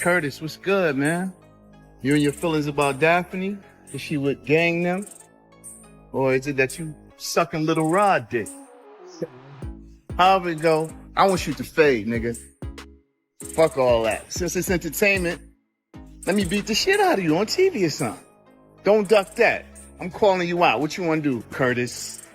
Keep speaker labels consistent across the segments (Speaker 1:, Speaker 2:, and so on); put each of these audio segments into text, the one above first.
Speaker 1: Curtis, what's good, man? You and your feelings about Daphne? Is she with gang them? Or is it that you sucking little Rod dick? However it go, I want you to fade, nigga. Fuck all that. Since it's entertainment, let me beat the shit out of you on TV or something. Don't duck that. I'm calling you out. What you want to do, Curtis?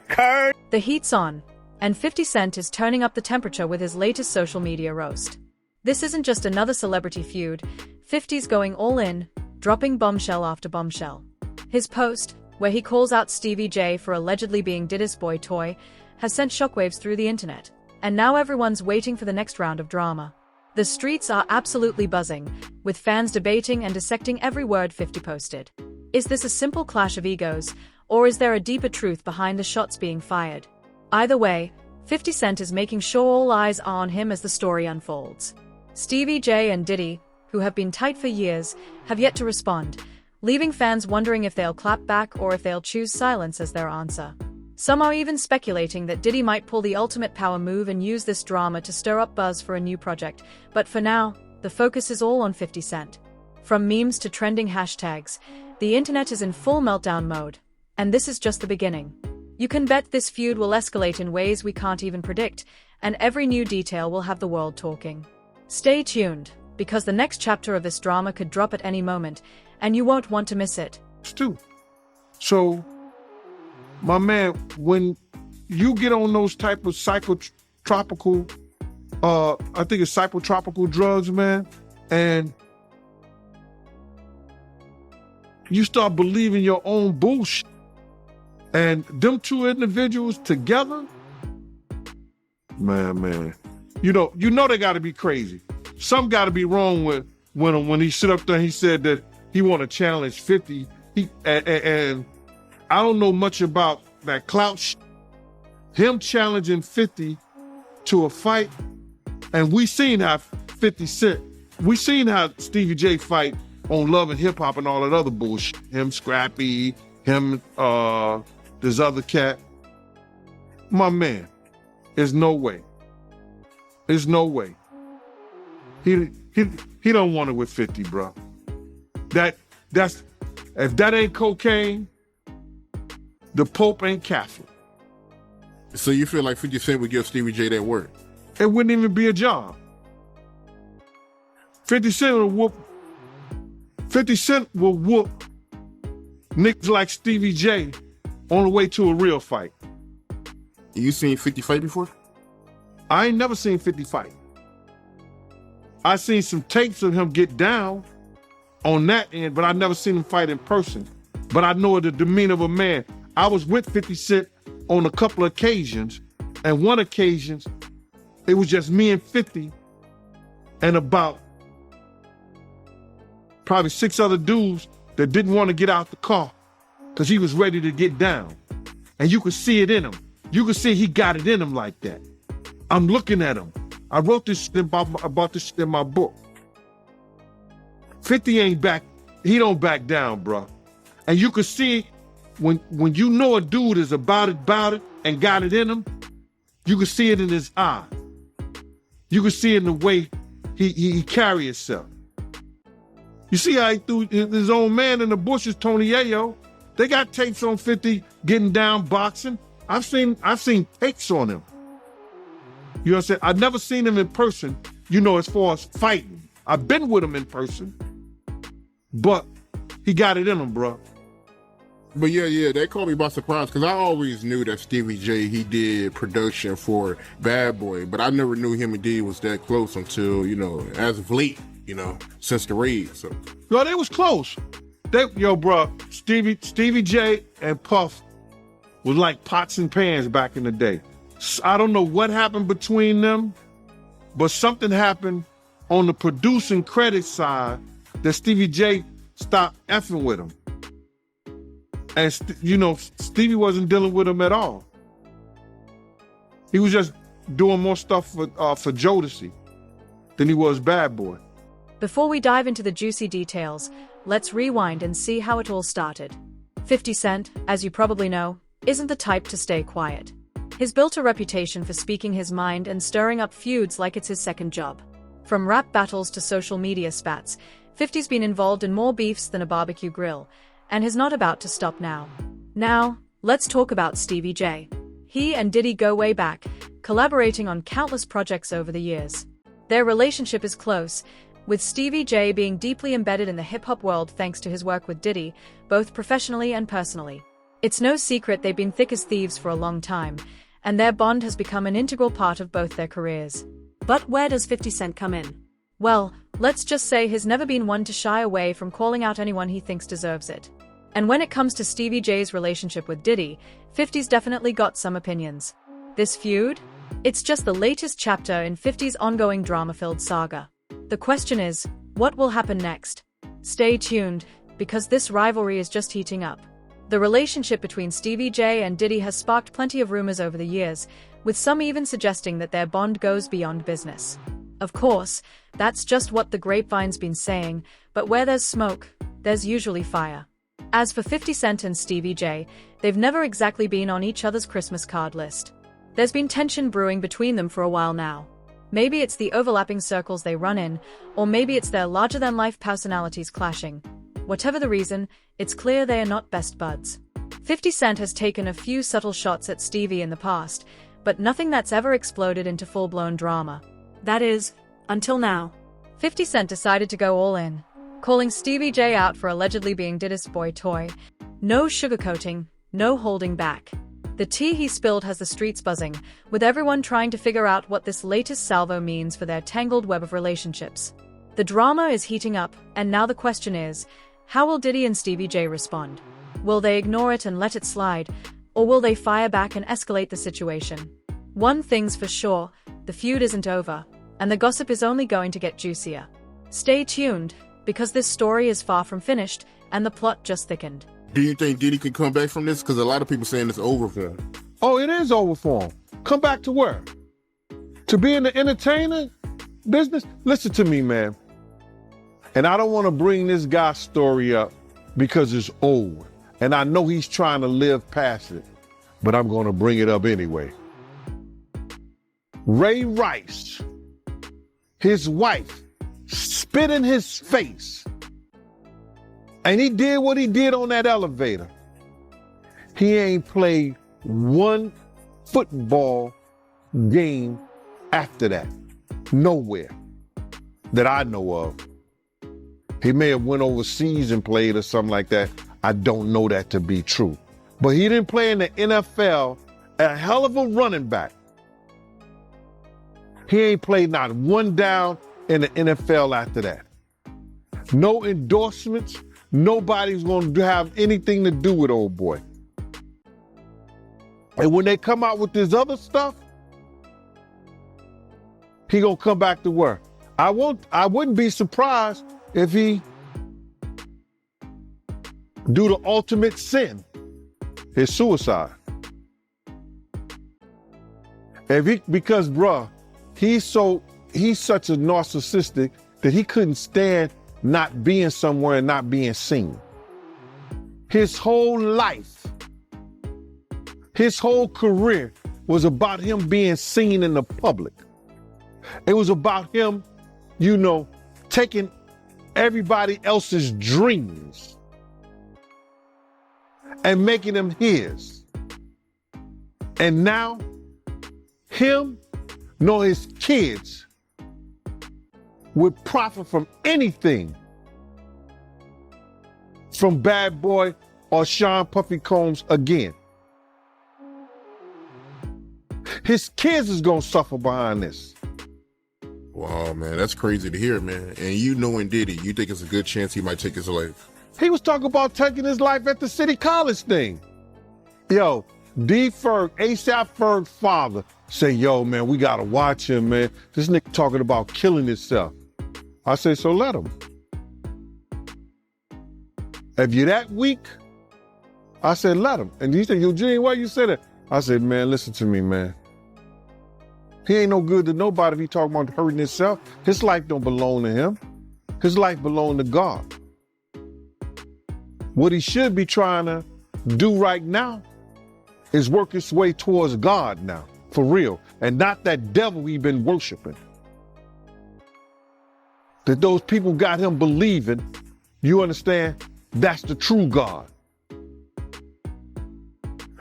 Speaker 2: The heat's on, and 50 Cent is turning up the temperature with his latest social media roast. This isn't just another celebrity feud. 50's going all in, dropping bombshell after bombshell. His post, where he calls out Stevie J for allegedly being Diddy's boy toy, has sent shockwaves through the internet. And now everyone's waiting for the next round of drama. The streets are absolutely buzzing, with fans debating and dissecting every word 50 posted. Is this a simple clash of egos, or is there a deeper truth behind the shots being fired? Either way, 50 Cent is making sure all eyes are on him as the story unfolds. Stevie J and Diddy, who have been tight for years, have yet to respond, leaving fans wondering if they'll clap back or if they'll choose silence as their answer. Some are even speculating that Diddy might pull the ultimate power move and use this drama to stir up buzz for a new project, but for now, the focus is all on 50 Cent. From memes to trending hashtags, the internet is in full meltdown mode, and this is just the beginning. You can bet this feud will escalate in ways we can't even predict, and every new detail will have the world talking. Stay tuned, because the next chapter of this drama could drop at any moment, and you won't want to miss it.
Speaker 3: So, my man, when you get on those type of psychotropical, I think it's psychotropical drugs, man, and you start believing your own bullshit, and them two individuals together, man, you know they got to be crazy. Something got to be wrong with when he sit up there and he said that he want to challenge 50. And I don't know much about that clout him challenging 50 to a fight. And we seen how 50 Cent, we seen how Stevie J fight on Love and Hip Hop and all that other bullshit. Him, Scrappy, him, this other cat. My man, there's no way. There's no way. He don't want it with 50, bro. That's if that ain't cocaine, the Pope ain't Catholic.
Speaker 4: So you feel like 50 Cent would give Stevie J that work?
Speaker 3: It wouldn't even be a job. 50 Cent will whoop niggas like Stevie J on the way to a real fight.
Speaker 4: You seen 50 fight before?
Speaker 3: I ain't never seen 50 fight. I seen some tapes of him get down on that end, but I never seen him fight in person. But I know the demeanor of a man. I was with 50 Cent on a couple of occasions, and one occasion, it was just me and 50 and about probably 6 other dudes that didn't want to get out the car because he was ready to get down. And you could see it in him. You could see he got it in him like that. I'm looking at him. I wrote this shit about this shit in my book. 50 ain't back. He don't back down, bro. And you could see when you know a dude is about it, and got it in him, you can see it in his eye. You can see it in the way he carry himself. You see how he threw his own man in the bushes, Tony Yayo. They got tapes on 50 getting down boxing. I've seen takes on him. You know what I'm saying? I've never seen him in person, as far as fighting. I've been with him in person, but he got it in him, bro.
Speaker 4: But yeah, they caught me by surprise because I always knew that Stevie J, he did production for Bad Boy, but I never knew him and Diddy was that close until, as of late, since the raid. So,
Speaker 3: yo, they was close. Bro, Stevie J and Puff was like pots and pans back in the day. I don't know what happened between them, but something happened on the producing credit side that Stevie J stopped effing with him. And, Stevie wasn't dealing with him at all. He was just doing more stuff for Jodeci than he was Bad Boy.
Speaker 2: Before we dive into the juicy details, let's rewind and see how it all started. 50 Cent, as you probably know, isn't the type to stay quiet. He's built a reputation for speaking his mind and stirring up feuds like it's his second job. From rap battles to social media spats, 50's been involved in more beefs than a barbecue grill, and he's not about to stop now. Now, let's talk about Stevie J. He and Diddy go way back, collaborating on countless projects over the years. Their relationship is close, with Stevie J being deeply embedded in the hip-hop world thanks to his work with Diddy, both professionally and personally. It's no secret they've been thick as thieves for a long time, and their bond has become an integral part of both their careers. But where does 50 Cent come in? Well, let's just say he's never been one to shy away from calling out anyone he thinks deserves it. And when it comes to Stevie J's relationship with Diddy, 50's definitely got some opinions. This feud? It's just the latest chapter in 50's ongoing drama-filled saga. The question is, what will happen next? Stay tuned, because this rivalry is just heating up. The relationship between Stevie J and Diddy has sparked plenty of rumors over the years, with some even suggesting that their bond goes beyond business. Of course, that's just what the grapevine's been saying, but where there's smoke, there's usually fire. As for 50 Cent and Stevie J, they've never exactly been on each other's Christmas card list. There's been tension brewing between them for a while now. Maybe it's the overlapping circles they run in, or maybe it's their larger-than-life personalities clashing. Whatever the reason, it's clear they are not best buds. 50 Cent has taken a few subtle shots at Stevie in the past, but nothing that's ever exploded into full-blown drama. That is, until now. 50 Cent decided to go all in, calling Stevie J out for allegedly being Diddy's boy toy. No sugarcoating, no holding back. The tea he spilled has the streets buzzing, with everyone trying to figure out what this latest salvo means for their tangled web of relationships. The drama is heating up, and now the question is, how will Diddy and Stevie J respond? Will they ignore it and let it slide, or will they fire back and escalate the situation? One thing's for sure, the feud isn't over, and the gossip is only going to get juicier. Stay tuned, because this story is far from finished, and the plot just thickened.
Speaker 4: Do you think Diddy can come back from this? Because a lot of people saying it's over for him.
Speaker 3: Oh, it is over for him. Come back to where? To be in the entertainer business? Listen to me, man. And I don't want to bring this guy's story up because it's old. And I know he's trying to live past it, but I'm going to bring it up anyway. Ray Rice, his wife, spit in his face. And he did what he did on that elevator. He ain't played one football game after that. Nowhere that I know of. He may have went overseas and played or something like that. I don't know that to be true. But he didn't play in the NFL, a hell of a running back. He ain't played not one down in the NFL after that. No endorsements. Nobody's going to have anything to do with old boy. And when they come out with this other stuff, he going to come back to work. I wouldn't be surprised if he do the ultimate sin, his suicide. Because bruh, he's such a narcissistic that he couldn't stand not being somewhere and not being seen. His whole life, his whole career was about him being seen in the public. It was about him, taking everybody else's dreams and making them his. And now, him nor his kids would profit from anything from Bad Boy or Sean Puffy Combs again. His kids is gonna suffer behind this.
Speaker 4: Wow, man, that's crazy to hear, man. And knowing Diddy, you think it's a good chance he might take his life?
Speaker 3: He was talking about taking his life at the City College thing. Yo, D. Ferg, ASAP Ferg's father, say, yo, man, we gotta watch him, man. This nigga talking about killing himself. I say, so let him. If you're that weak, I said, let him. And he said, Eugene, why you say that? I said, man, listen to me, man. He ain't no good to nobody if he talking about hurting himself. His life don't belong to him. His life belong to God. What he should be trying to do right now is work his way towards God now, for real, and not that devil we've been worshiping. that those people got him believing, you understand, that's the true God.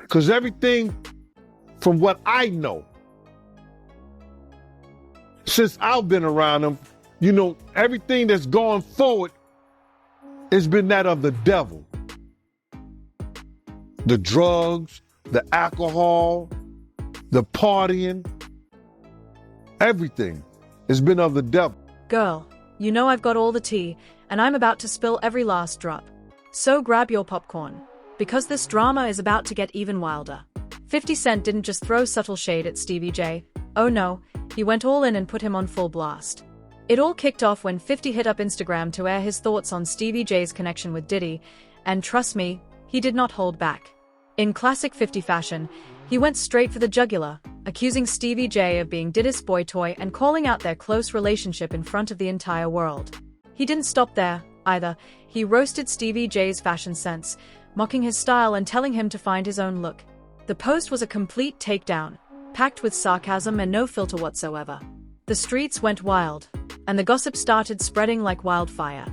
Speaker 3: Because everything from what I know, since I've been around him, you know, everything that's gone forward has been that of the devil. The drugs, the alcohol, the partying, everything has been of the devil.
Speaker 2: Girl, you know I've got all the tea, and I'm about to spill every last drop. So grab your popcorn, because this drama is about to get even wilder. 50 Cent didn't just throw subtle shade at Stevie J. Oh no, he went all in and put him on full blast. It all kicked off when 50 hit up Instagram to air his thoughts on Stevie J's connection with Diddy, and trust me, he did not hold back. In classic 50 fashion, he went straight for the jugular, accusing Stevie J of being Diddy's boy toy and calling out their close relationship in front of the entire world. He didn't stop there, either. He roasted Stevie J's fashion sense, mocking his style and telling him to find his own look. The post was a complete takedown, packed with sarcasm and no filter whatsoever. The streets went wild, and the gossip started spreading like wildfire.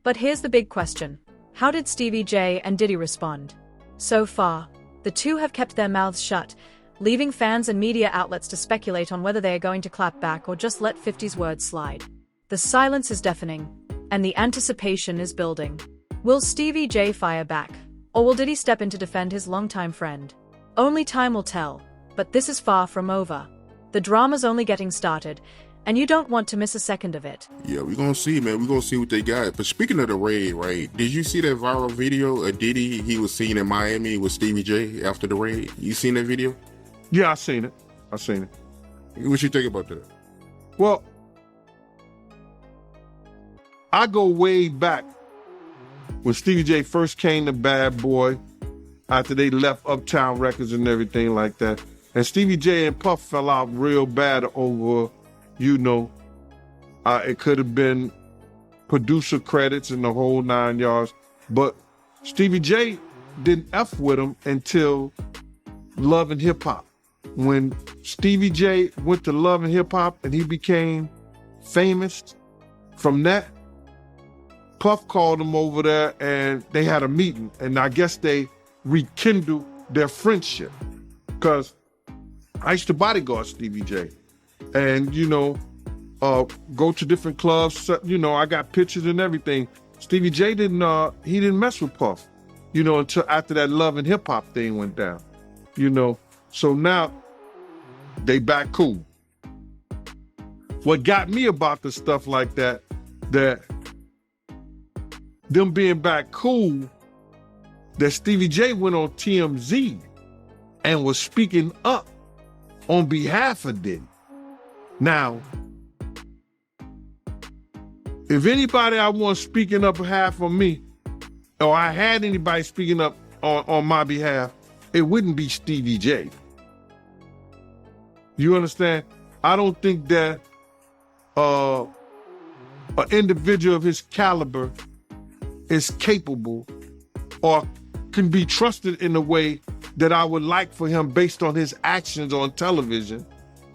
Speaker 2: But here's the big question. How did Stevie J and Diddy respond? So far, the two have kept their mouths shut, leaving fans and media outlets to speculate on whether they are going to clap back or just let 50's words slide. The silence is deafening, and the anticipation is building. Will Stevie J fire back, or will Diddy step in to defend his longtime friend? Only time will tell, but this is far from over. The drama's only getting started, and you don't want to miss a second of it.
Speaker 4: Yeah, we're gonna see, man. We're gonna see what they got. But speaking of the raid, right? Did you see that viral video of Diddy? He was seen in Miami with Stevie J after the raid. You seen that video?
Speaker 3: Yeah, I seen it.
Speaker 4: What you think about that?
Speaker 3: Well, I go way back when Stevie J first came to Bad Boy, after they left Uptown Records and everything like that. And Stevie J and Puff fell out real bad over, you know, it could have been producer credits and the whole 9 yards. But Stevie J didn't F with him until Love and Hip Hop. When Stevie J went to Love and Hip Hop and he became famous from that, Puff called him over there and they had a meeting. And I guess they rekindled their friendship. Because I used to bodyguard Stevie J. And, you know, go to different clubs. You know, I got pictures and everything. Stevie J didn't mess with Puff, you know, until after that Love and Hip Hop thing went down, you know. So now they back cool. What got me about the stuff like that them being back cool, that Stevie J went on TMZ and was speaking up on behalf of Diddy. Now, if anybody I want speaking up behalf of me, or I had anybody speaking up on my behalf, it wouldn't be Stevie J. You understand? I don't think that an individual of his caliber is capable or can be trusted in a way that I would like for him based on his actions on television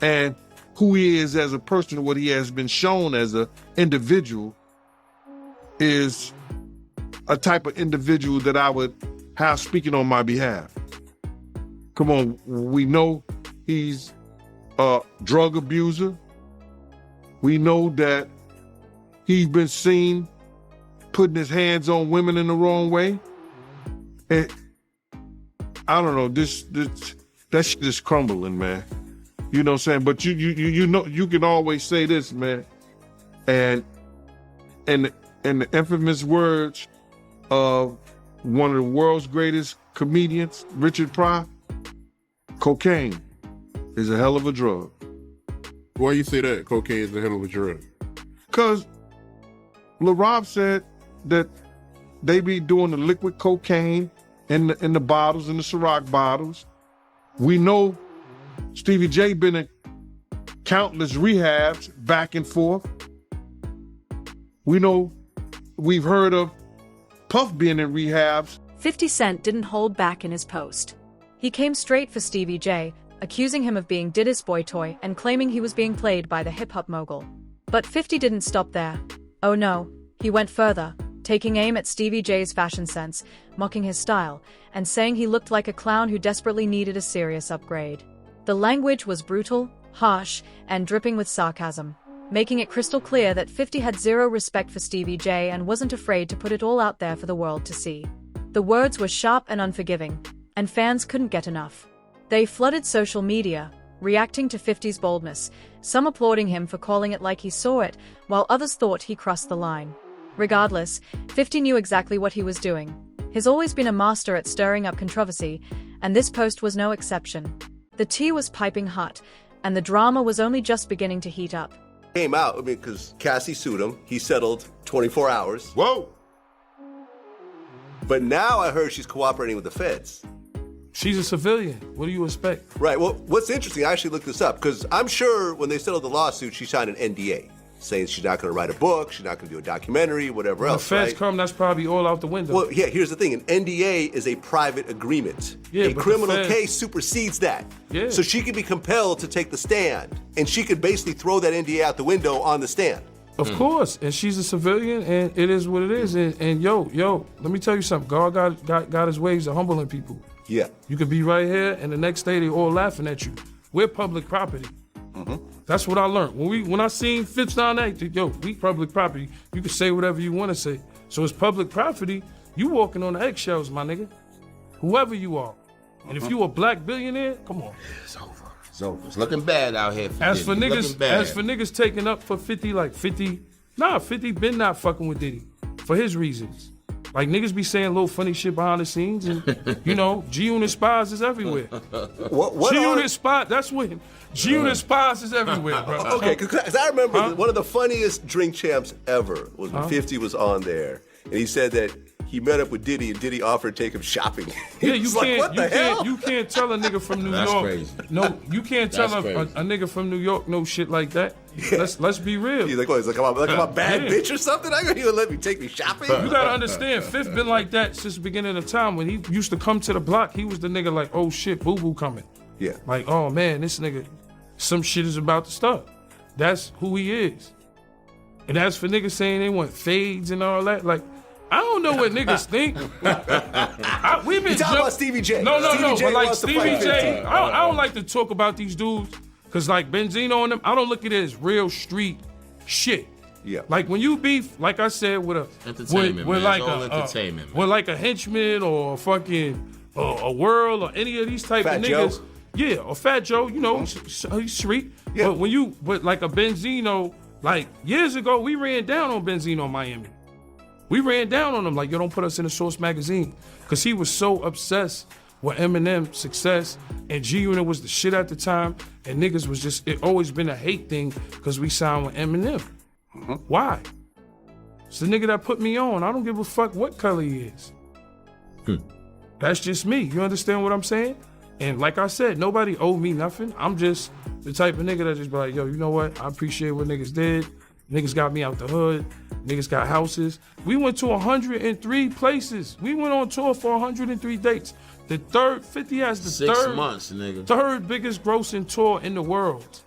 Speaker 3: and who he is as a person, what he has been shown as an individual, is a type of individual that I would have speaking on my behalf. Come on, we know he's a drug abuser. We know that he's been seen putting his hands on women in the wrong way. And I don't know, that shit is crumbling, man. You know what I'm saying? But you know, you can always say this, man. And the infamous words of one of the world's greatest comedians, Richard Pryor, cocaine is a hell of a drug.
Speaker 4: Why you say that? Cocaine is a hell of a drug.
Speaker 3: Because LaRob said that they be doing the liquid cocaine in the bottles, in the Ciroc bottles. We know Stevie J been in countless rehabs back and forth. We know, we've heard of Puff being in rehabs.
Speaker 2: 50 Cent didn't hold back in his post. He came straight for Stevie J, accusing him of being Diddy's boy toy and claiming he was being played by the hip-hop mogul. But 50 didn't stop there. Oh no, he went further, taking aim at Stevie J's fashion sense, mocking his style, and saying he looked like a clown who desperately needed a serious upgrade. The language was brutal, harsh, and dripping with sarcasm, making it crystal clear that 50 had zero respect for Stevie J and wasn't afraid to put it all out there for the world to see. The words were sharp and unforgiving, and fans couldn't get enough. They flooded social media, reacting to 50's boldness, some applauding him for calling it like he saw it, while others thought he crossed the line. Regardless, 50 knew exactly what he was doing. He's always been a master at stirring up controversy, and this post was no exception. The tea was piping hot, and the drama was only just beginning to heat up.
Speaker 5: Came out, because Cassie sued him. He settled 24 hours.
Speaker 4: Whoa.
Speaker 5: But now I heard she's cooperating with the feds.
Speaker 6: She's a civilian. What do you expect?
Speaker 5: Right, well, what's interesting, I actually looked this up, because I'm sure when they settled the lawsuit, she signed an NDA, saying she's not going to write a book, she's not going to do a documentary, whatever
Speaker 6: When
Speaker 5: else,
Speaker 6: the feds
Speaker 5: right?
Speaker 6: come, that's probably all out the window.
Speaker 5: Well, yeah, here's the thing. An NDA is a private agreement.
Speaker 6: Yeah,
Speaker 5: a
Speaker 6: but the
Speaker 5: criminal
Speaker 6: feds-
Speaker 5: case supersedes that.
Speaker 6: Yeah.
Speaker 5: So she could be compelled to take the stand, and she could basically throw that NDA out the window on the stand.
Speaker 6: Of course, and she's a civilian, and it is what it is. And yo, let me tell you something. God got his ways of humbling people.
Speaker 5: Yeah.
Speaker 6: You could be right here, and the next day they all laughing at you. We're public property. That's what I learned. When I seen Fitz down there, yo, we public property. You can say whatever you want to say. So it's public property. You walking on the eggshells, my nigga. Whoever you are. And if you a black billionaire, come on.
Speaker 7: It's over. It's over. It's looking bad out here.
Speaker 6: As for
Speaker 7: Diddy. Looking bad.
Speaker 6: niggas taking up for 50, like 50 been not fucking with Diddy for his reasons. Like niggas be saying little funny shit behind the scenes, and you know, G-Unit spies is everywhere.
Speaker 5: What
Speaker 6: G-Unit spy, that's what G-Unit spies is everywhere, bro.
Speaker 5: Okay, because I remember one of the funniest Drink Champs ever was when 50 was on there, and he said that he met up with Diddy, and Diddy offered to take him shopping.
Speaker 6: Yeah,
Speaker 5: He was like, what the hell?
Speaker 6: you can't tell a nigga from New
Speaker 7: That's
Speaker 6: York.
Speaker 7: crazy.
Speaker 6: No, you can't tell
Speaker 7: That's
Speaker 6: a
Speaker 7: crazy.
Speaker 6: nigga from New York no shit like that. Let's be real.
Speaker 5: He's like, what? He's like, I'm a bad
Speaker 6: Yeah.
Speaker 5: bitch or something? I got you let me take me shopping?
Speaker 6: You gotta understand, Fifth been like that since the beginning of time. When he used to come to the block, he was the nigga like, oh shit, boo-boo coming.
Speaker 5: Yeah.
Speaker 6: Like, oh man, this nigga, some shit is about to start. That's who he is. And as for niggas saying they want fades and all that, like, I don't know what niggas think. We've been
Speaker 5: You talking about Stevie J.
Speaker 6: No,
Speaker 5: Stevie J
Speaker 6: but like
Speaker 5: wants to
Speaker 6: Stevie
Speaker 5: fight
Speaker 6: J,
Speaker 5: 50.
Speaker 6: I don't like to talk about these dudes, cause like Benzino and them, I don't look at it as real street shit.
Speaker 5: Yeah.
Speaker 6: Like when you beef, like I said, with a
Speaker 7: Entertainment,
Speaker 6: with
Speaker 7: man.
Speaker 6: like
Speaker 7: It's all
Speaker 6: a
Speaker 7: entertainment, man.
Speaker 6: with like a henchman or a fucking a world or any of these type
Speaker 5: Fat
Speaker 6: of
Speaker 5: Joe.
Speaker 6: niggas. Yeah, or Fat Joe, you know, he's street.
Speaker 5: Yeah.
Speaker 6: But like a Benzino, like years ago, we ran down on Benzino in Miami. We ran down on him like, yo, don't put us in the Source magazine. Cause he was so obsessed with Eminem's success, and G-Unit was the shit at the time, and niggas was just, it always been a hate thing cause we signed with Eminem. Why? It's the nigga that put me on. I don't give a fuck what color he is. That's just me. You understand what I'm saying? And like I said, nobody owed me nothing. I'm just the type of nigga that just be like, yo, you know what? I appreciate what niggas did. Niggas got me out the hood. Niggas got houses. We went to 103 places. We went on tour for 103 dates. The third, 50 has the
Speaker 7: 6 months, nigga.
Speaker 6: third biggest grossing tour in the world.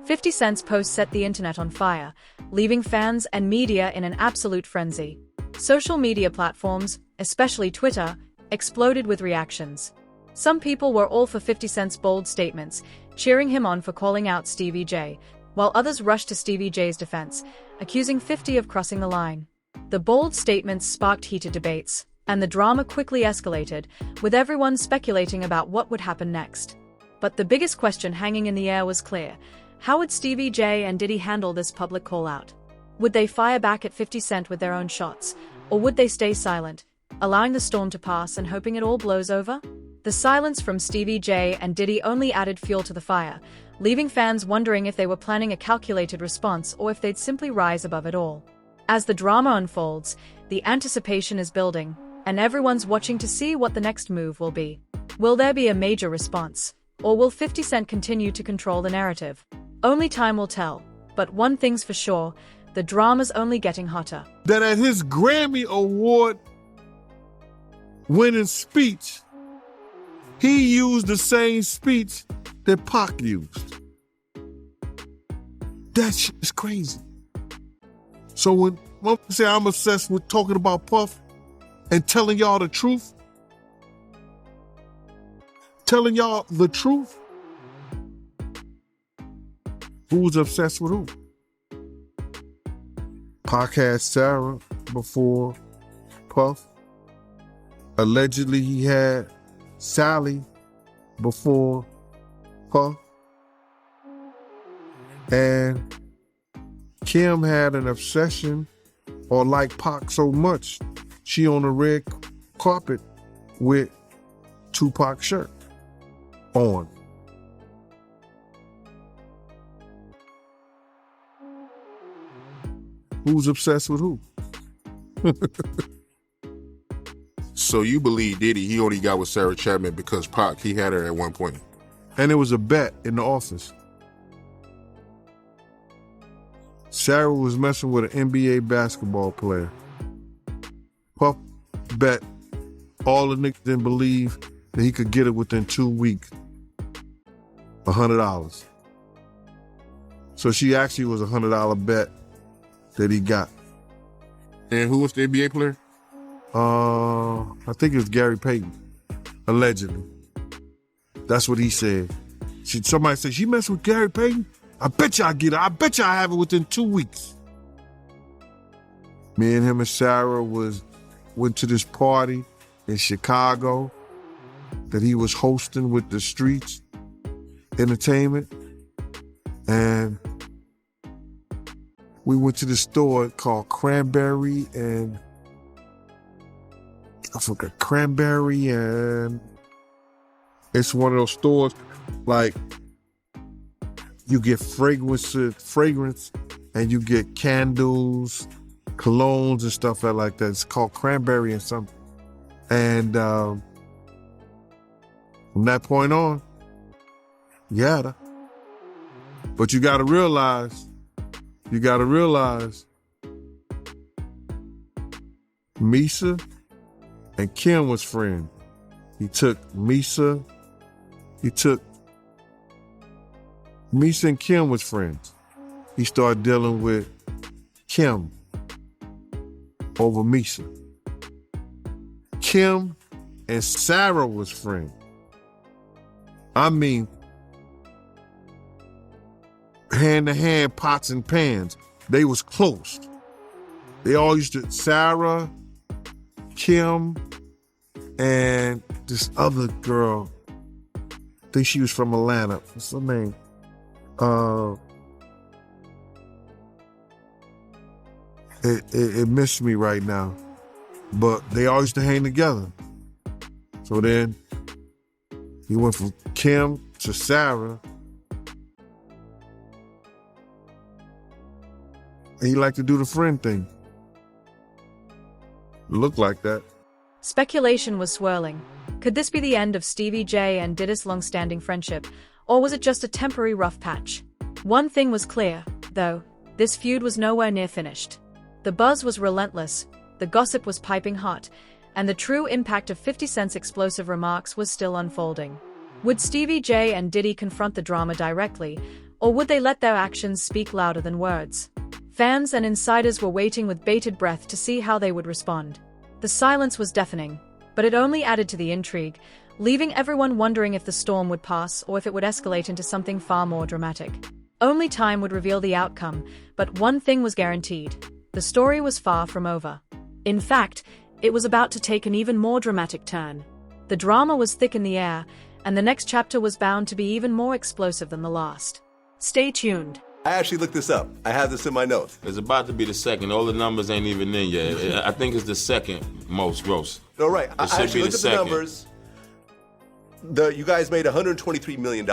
Speaker 2: 50 Cent's post set the internet on fire, leaving fans and media in an absolute frenzy. Social media platforms, especially Twitter, exploded with reactions. Some people were all for 50 Cent's bold statements, cheering him on for calling out Stevie J, while others rushed to Stevie J's defense, accusing 50 of crossing the line. The bold statements sparked heated debates, and the drama quickly escalated, with everyone speculating about what would happen next. But the biggest question hanging in the air was clear. How would Stevie J and Diddy handle this public call-out? Would they fire back at 50 Cent with their own shots, or would they stay silent, allowing the storm to pass and hoping it all blows over? The silence from Stevie J and Diddy only added fuel to the fire, leaving fans wondering if they were planning a calculated response or if they'd simply rise above it all. As the drama unfolds, the anticipation is building, and everyone's watching to see what the next move will be. Will there be a major response, or will 50 Cent continue to control the narrative? Only time will tell, but one thing's for sure, the drama's only getting hotter.
Speaker 3: That at his Grammy Award winning speech, he used the same speech that Pac used. That shit is crazy. So when motherfuckers say I'm obsessed with talking about Puff and telling y'all the truth, who's obsessed with who? Pac had Sarah before Puff. Allegedly, he had Sally before Puff. And Kim had an obsession or liked Pac so much, she on the red carpet with Tupac shirt on. Who's obsessed with who?
Speaker 4: So you believe Diddy, he only got with Sarah Chapman because Pac, he had her at one point.
Speaker 3: And it was a bet in the office. Sarah was messing with an NBA basketball player. Puff bet all the niggas didn't believe that he could get it within 2 weeks. $100. So she actually was a $100 bet that he got.
Speaker 4: And who was the NBA player?
Speaker 3: I think it was Gary Payton, allegedly. That's what he said. Somebody said, she messed with Gary Payton? I bet you I get it. I bet you I have it within 2 weeks. Me and him and Sarah went to this party in Chicago that he was hosting with the Streets Entertainment. And we went to the store called Cranberry and I forgot Cranberry, and it's one of those stores like you get fragrance and you get candles, colognes and stuff like that. It's called Cranberry and something. And from that point on, you had her. But you gotta realize Misa and Kim was friends. Misa and Kim was friends. He started dealing with Kim over Misa. Kim and Sarah was friends. I mean, hand to hand, pots and pans. They was close. They all used to, Sarah, Kim, and this other girl, I think she was from Atlanta. What's her name? It missed me right now. But they all used to hang together. So then he went from Kim to Sarah. And he liked to do the friend thing. It looked like that.
Speaker 2: Speculation was swirling. Could this be the end of Stevie J and Diddy's long-standing friendship, or was it just a temporary rough patch? One thing was clear, though, this feud was nowhere near finished. The buzz was relentless, the gossip was piping hot, and the true impact of 50 Cent's explosive remarks was still unfolding. Would Stevie J and Diddy confront the drama directly, or would they let their actions speak louder than words? Fans and insiders were waiting with bated breath to see how they would respond. The silence was deafening, but it only added to the intrigue, leaving everyone wondering if the storm would pass or if it would escalate into something far more dramatic. Only time would reveal the outcome, but one thing was guaranteed. The story was far from over. In fact, it was about to take an even more dramatic turn. The drama was thick in the air, and the next chapter was bound to be even more explosive than the last. Stay tuned.
Speaker 5: I actually looked this up. I have this in my notes.
Speaker 7: It's about to be the second. All the numbers ain't even in yet. I think it's the second most gross.
Speaker 5: No, right. I
Speaker 7: should
Speaker 5: actually
Speaker 7: be
Speaker 5: looked
Speaker 7: the
Speaker 5: at the
Speaker 7: second.
Speaker 5: numbers. You guys made $123 million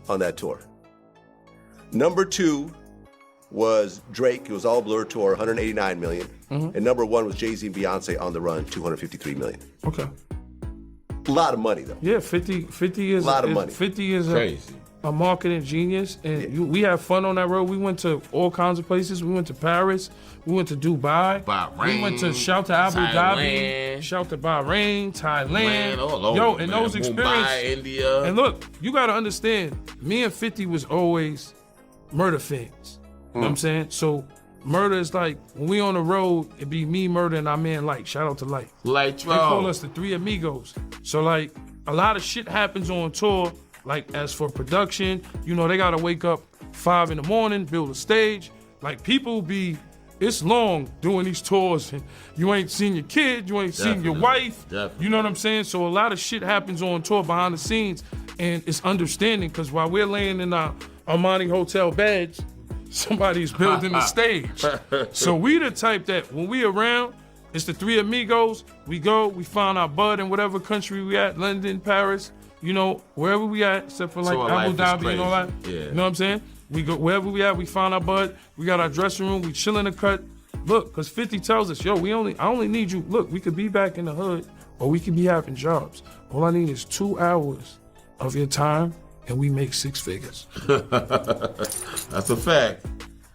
Speaker 5: on that tour. Number 2 was Drake. It was all Blur tour, $189 million. Mm-hmm. And number 1 was Jay-Z and Beyonce on the Run, $253 million.
Speaker 6: Okay.
Speaker 5: A lot of money, though.
Speaker 6: Yeah, 50 is
Speaker 5: a lot of money.
Speaker 6: 50 is
Speaker 7: Crazy.
Speaker 6: A marketing genius, and we had fun on that road. We went to all kinds of places. We went to Paris. We went to Dubai.
Speaker 7: Bahrain,
Speaker 6: we went to shout to Abu
Speaker 7: Thailand.
Speaker 6: Dhabi, shout to Bahrain, Thailand.
Speaker 7: All over,
Speaker 6: Yo, and
Speaker 7: man.
Speaker 6: those experiences.
Speaker 7: Mumbai, India.
Speaker 6: And look, you got to understand, me and 50 was always murder fans. You know what I'm saying? So Murder is like, when we on the road, it be me, Murder, and our man Light. Shout out to Light.
Speaker 7: Like,
Speaker 6: They call us the Three Amigos. So like, a lot of shit happens on tour. Like, as for production, you know, they gotta wake up 5 in the morning, build a stage. Like, people be, it's long doing these tours, and you ain't seen your kid, you ain't seen your wife.
Speaker 7: Definitely.
Speaker 6: You know what I'm saying? So a lot of shit happens on tour behind the scenes, and it's understanding, because while we're laying in our Armani hotel beds, somebody's building the stage. So we the type that when we around, it's the Three Amigos. We go, we find our bud in whatever country we at, London, Paris, you know, wherever we at, except for like
Speaker 7: So our life
Speaker 6: Abu
Speaker 7: is
Speaker 6: Dhabi and all that.
Speaker 7: crazy. Yeah.
Speaker 6: You know what I'm saying? We go wherever we at, we find our bud. We got our dressing room, we chill in the cut. Look, cause 50 tells us, yo, I only need you. Look, we could be back in the hood, or we could be having jobs. All I need is 2 hours of your time, and we make 6 figures.
Speaker 7: That's a fact.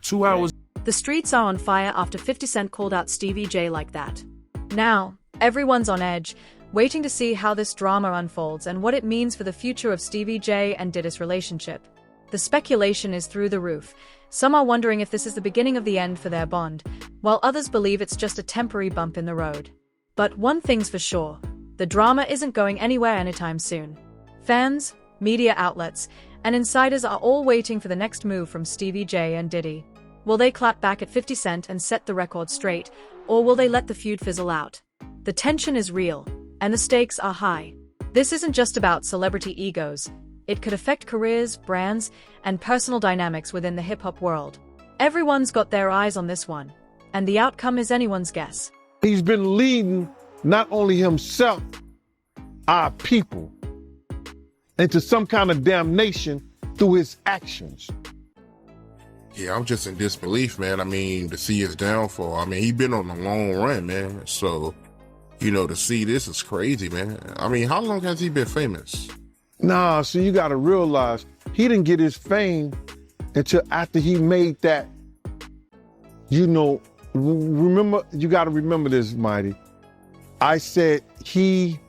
Speaker 6: 2 hours.
Speaker 2: The streets are on fire after 50 Cent called out Stevie J like that. Now, everyone's on edge, waiting to see how this drama unfolds and what it means for the future of Stevie J and Diddy's relationship. The speculation is through the roof. Some are wondering if this is the beginning of the end for their bond, while others believe it's just a temporary bump in the road. But one thing's for sure, the drama isn't going anywhere anytime soon. Fans, media outlets, and insiders are all waiting for the next move from Stevie J and Diddy. Will they clap back at 50 Cent and set the record straight, or will they let the feud fizzle out? The tension is real, and the stakes are high. This isn't just about celebrity egos. It could affect careers, brands, and personal dynamics within the hip-hop world. Everyone's got their eyes on this one, and the outcome is anyone's guess.
Speaker 3: He's been leading not only himself, our people, into some kind of damnation through his actions.
Speaker 4: Yeah, I'm just in disbelief, man. I mean, to see his downfall. I mean, he's been on a long run, man. So, you know, to see this is crazy, man. I mean, how long has he been famous?
Speaker 3: Nah, so you gotta realize, he didn't get his fame until after he made that, you know, remember, you gotta remember this, Mighty. I said he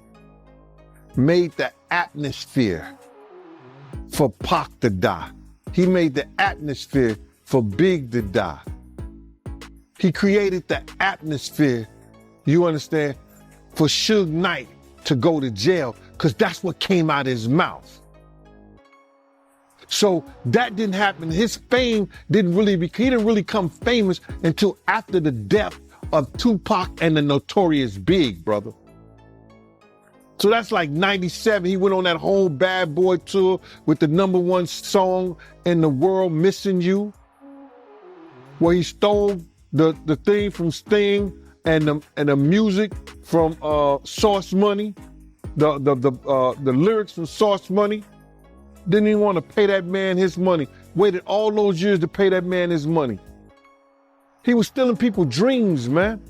Speaker 3: made the atmosphere for Pac to die. He made the atmosphere for Big to die. He created the atmosphere, you understand, for Suge Knight to go to jail, because that's what came out of his mouth. So that didn't happen. His fame he didn't really come famous until after the death of Tupac and the Notorious Big, brother. So that's like 97. He went on that whole Bad Boy tour with the #1 song in the world, Missing You, where he stole the thing from Sting and the music from Source Money, the lyrics from Source Money. Didn't even want to pay that man his money. Waited all those years to pay that man his money. He was stealing people's dreams, man.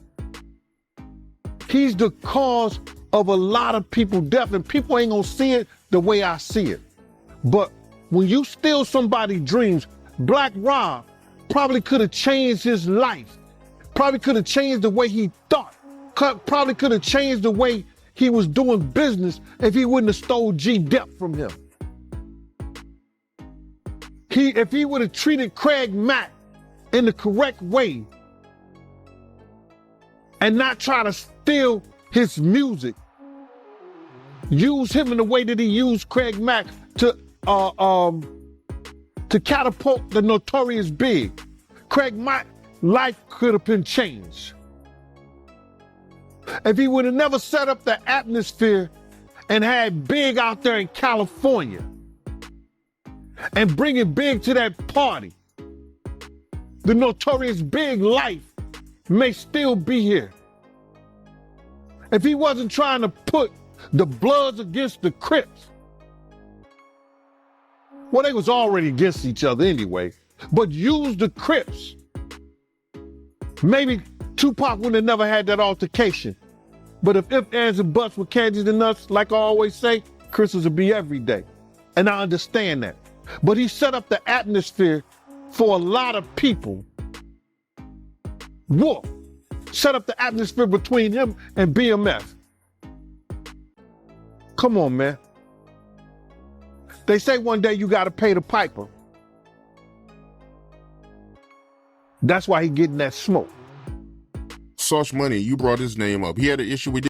Speaker 3: He's the cause of a lot of people's death, and people ain't gonna see it the way I see it. But when you steal somebody's dreams, Black Rob probably could have changed his life. Probably could have changed the way he thought. Probably could have changed the way he was doing business if he wouldn't have stole G-Dep from him. If he would have treated Craig Mack in the correct way and not try to steal his music, use him in the way that he used Craig Mack to catapult the Notorious Big, Craig Mack's life could have been changed. If he would have never set up the atmosphere and had Big out there in California and bringing Big to that party, the Notorious Big life may still be here. If he wasn't trying to put the Bloods against the Crips, well, they was already against each other anyway, but use the Crips, maybe Tupac would have never had that altercation. But if ands, and buts were candies and nuts, like I always say, Christmas would be every day. And I understand that. But he set up the atmosphere for a lot of people. Wolf set up the atmosphere between him and BMF. Come on, man. They say one day you gotta pay the piper. That's why he getting that smoke.
Speaker 4: Sauce Money, you brought his name up. He had an issue with